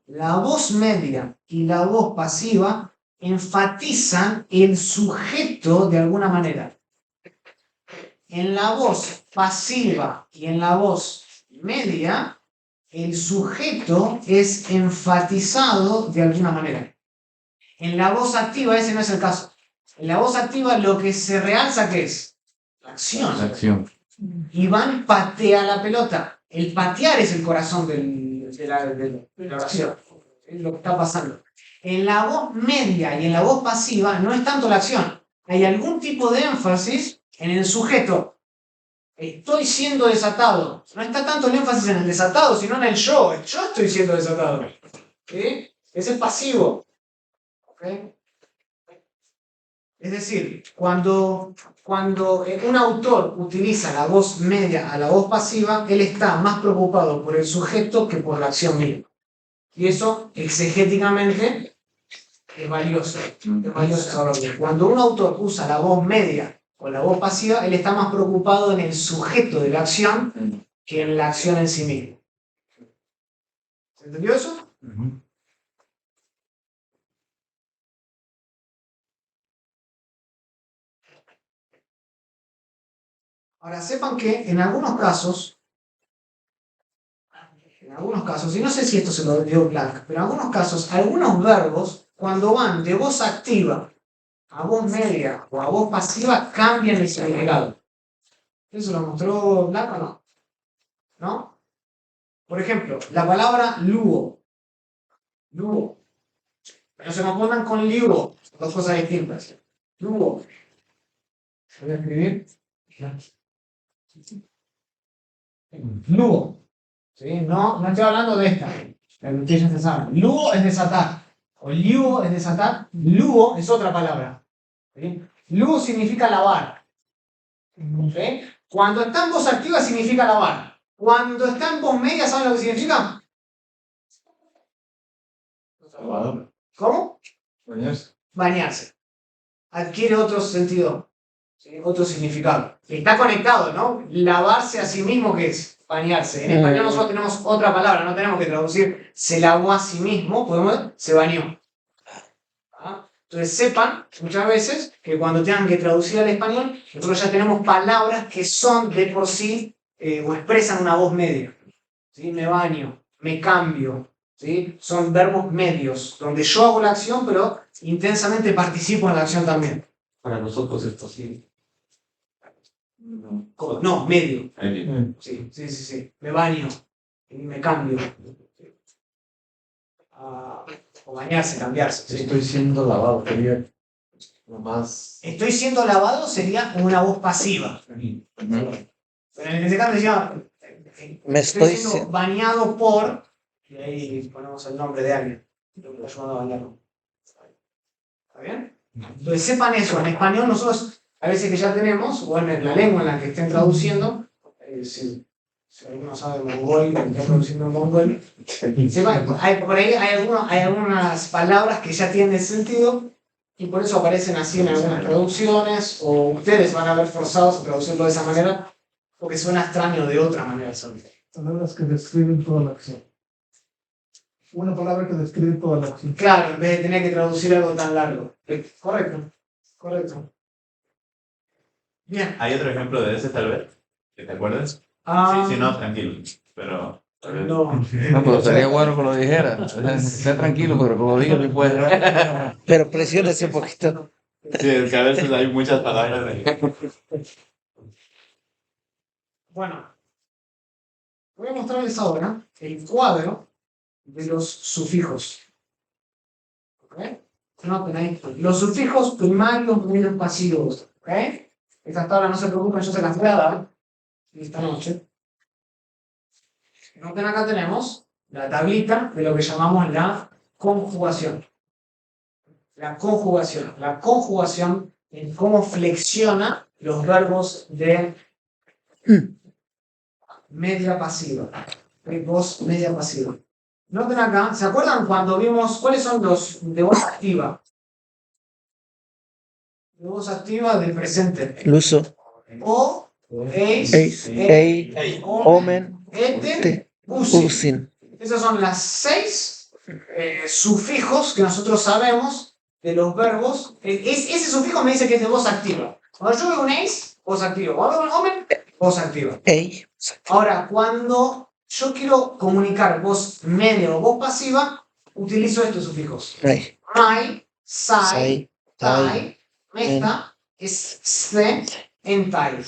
la voz media y la voz pasiva enfatizan el sujeto de alguna manera. En la voz pasiva y en la voz media, el sujeto es enfatizado de alguna manera. En la voz activa ese no es el caso. En la voz activa lo que se realza, ¿qué es? La acción. La acción. Iván patea la pelota. El patear es el corazón de la oración. Es lo que está pasando. En la voz media y en la voz pasiva no es tanto la acción. Hay algún tipo de énfasis en el sujeto. Estoy siendo desatado. No está tanto el énfasis en el desatado, sino en el yo. Yo estoy siendo desatado. ¿Sí? Ese es pasivo. ¿Ok? Es decir, cuando un autor utiliza la voz media a la voz pasiva, él está más preocupado por el sujeto que por la acción misma. Y eso, exegéticamente, es valioso. Es valioso saberlo. Cuando un autor usa la voz media o la voz pasiva, él está más preocupado en el sujeto de la acción que en la acción en sí misma. ¿Se entendió eso? Ahora sepan que en algunos casos, y no sé si esto se lo dio Black, pero en algunos casos, algunos verbos, cuando van de voz activa a voz media o a voz pasiva, cambian el significado. ¿Eso lo mostró Black o no? ¿No? Por ejemplo, la palabra lugo. Lugo. No se confundan con libro, dos cosas distintas. Lugo. ¿Voy a escribir? Lugo. ¿Sí? No estoy hablando de esta. La que ustedes ya saben. Lugo es desatar. O liugo es desatar. Lugo es otra palabra. ¿Sí? Lugo significa lavar. ¿Sí? Cuando está en voz activa significa lavar. Cuando está en voz media, ¿saben lo que significa? ¿Cómo? Bañarse. Bañarse. Adquiere otro sentido. ¿Sí? Otro significado. Está conectado, ¿no? Lavarse a sí mismo, ¿qué es? Bañarse. En español nosotros tenemos otra palabra, no tenemos que traducir se lavó a sí mismo, podemos se bañó. ¿Ah? Entonces sepan muchas veces que cuando tengan que traducir al español, nosotros ya tenemos palabras que son de por sí o expresan una voz media. ¿Sí? Me baño, me cambio. ¿Sí? Son verbos medios, donde yo hago la acción, pero intensamente participo en la acción también. Para nosotros es posible. No, medio. Medio. Sí. Me baño, me cambio. O bañarse, cambiarse. ¿Sí? Estoy siendo lavado, sería lo más. Estoy siendo lavado sería una voz pasiva. Pero en este caso decía, Me estoy estoy siendo bañado por, y ahí ponemos el nombre de alguien, lo que lo ayudando a bañarlo. ¿Está bien? Entonces sepan eso, en español nosotros a veces que ya tenemos, o en la lengua en la que estén traduciendo, si alguno sabe mongol, que está traduciendo en mongol, sepan, por ahí hay algunas palabras que ya tienen ese sentido y por eso aparecen así en algunas traducciones, o ustedes van a ver forzados a traducirlo de esa manera, porque suena extraño de otra manera. Palabras que describen toda la acción. Una palabra que describe toda la acción. Claro, en vez de tener que traducir algo tan largo. Correcto. Bien. ¿Hay otro ejemplo de ese, tal vez? ¿Que te acuerdas? Sí, no, tranquilo. Pero. No, pero sería bueno que lo dijera. Esté tranquilo, pero que lo diga si puede. Pero presiónese un poquito. Sí, es que a veces hay muchas palabras Bueno, voy a mostrarles ahora el cuadro de los sufijos. ¿Ok? Noten ahí. Los sufijos primarios, medios, pasivos. ¿Ok? Estas tablas no se preocupen, yo se las voy a dar esta noche. Noten acá tenemos la tablita de lo que llamamos la conjugación. La conjugación es cómo flexiona los verbos de media pasiva. Voz media pasiva. Noten acá, ¿se acuerdan cuando vimos cuáles son los de voz activa? De voz activa del presente. El uso. O, eis, Ei, omen, ete, usin. usin. Esas son las 6 sufijos que nosotros sabemos de los verbos. Ese sufijo me dice que es de voz activa. Cuando yo veo un eis, voz activa. Cuando veo un omen, voz activa. Ei. Ahora, cuando yo quiero comunicar voz media o voz pasiva, utilizo estos sufijos. Ei. Mai, sai, tai, Mesta es ste, entai.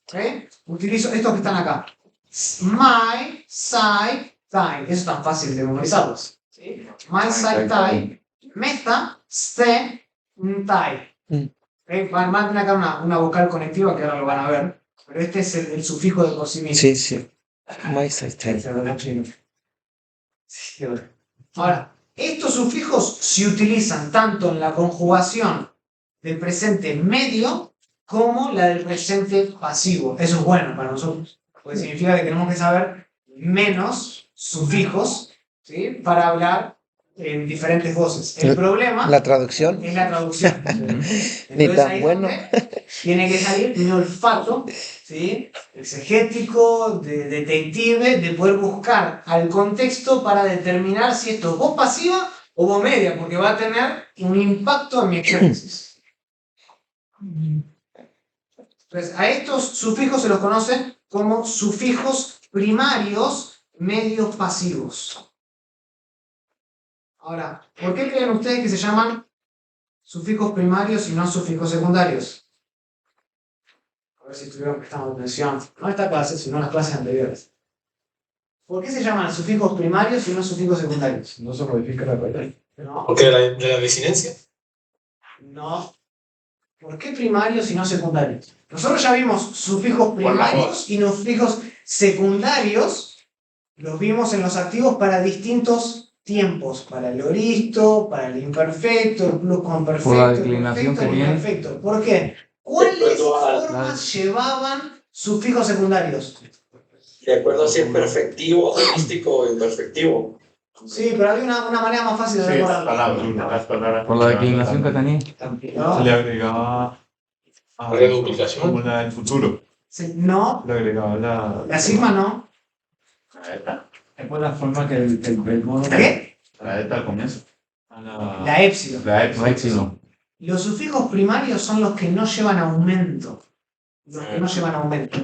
¿Ok? Utilizo estos que están acá. My, sai, tai. Eso es tan fácil de memorizarlos. ¿Sí? My, sai, tai. Mesta, ste, entai. ¿Ok? Van a tener acá una vocal conectiva que ahora lo van a ver. Pero este es el sufijo de por sí mismo. Sí, sí. Mais ahí. Ahora, estos sufijos se utilizan tanto en la conjugación del presente medio como la del presente pasivo. Eso es bueno para nosotros, porque significa que tenemos que saber menos sufijos, ¿sí? Para hablar en diferentes voces. El problema La traducción. es la traducción. Ni Entonces, tan ahí es bueno. donde tiene que salir mi olfato, ¿sí? Exegético, de detective, de poder buscar al contexto para determinar si esto es voz pasiva o voz media, porque va a tener un impacto en mi exégesis. Entonces, a estos sufijos se los conoce como sufijos primarios medios pasivos. Ahora, ¿por qué creen ustedes que se llaman sufijos primarios y no sufijos secundarios? A ver si estuvieron prestando atención. No esta clase, sino las clases anteriores. ¿Por qué se llaman sufijos primarios y no sufijos secundarios? No se modifica la palabra. No. ¿Porque de la desinencia? No. ¿Por qué primarios y no secundarios? Nosotros ya vimos sufijos primarios y no sufijos secundarios. Los vimos en los activos para distintos tiempos. Para el oristo, para el imperfecto, el pluscuamperfecto, Por la el declinación perfecto, que el tiene. imperfecto. ¿Por qué? ¿Cuáles formas llevaban sufijos secundarios? De acuerdo a si es perfectivo, holístico o imperfectivo. Sí, pero había una manera más fácil de recordarlo. Por la declinación que tenía. No. Se le agregaba a Reduplicación. como la del futuro. Sí, no. Le agregaba La sigma no. Es por la forma que el modo. ¿Qué? La ETA al comienzo. La épsilon. La epsilon. Los sufijos primarios son los que no llevan aumento. Los que no llevan aumento.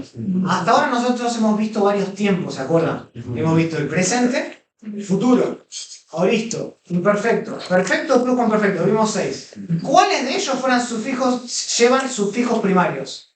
Hasta ahora nosotros hemos visto varios tiempos, ¿se acuerdan? Hemos visto el presente, el futuro, aoristo, imperfecto, perfecto, pluscuamperfecto. Vimos 6. ¿Cuáles de ellos llevan sufijos primarios?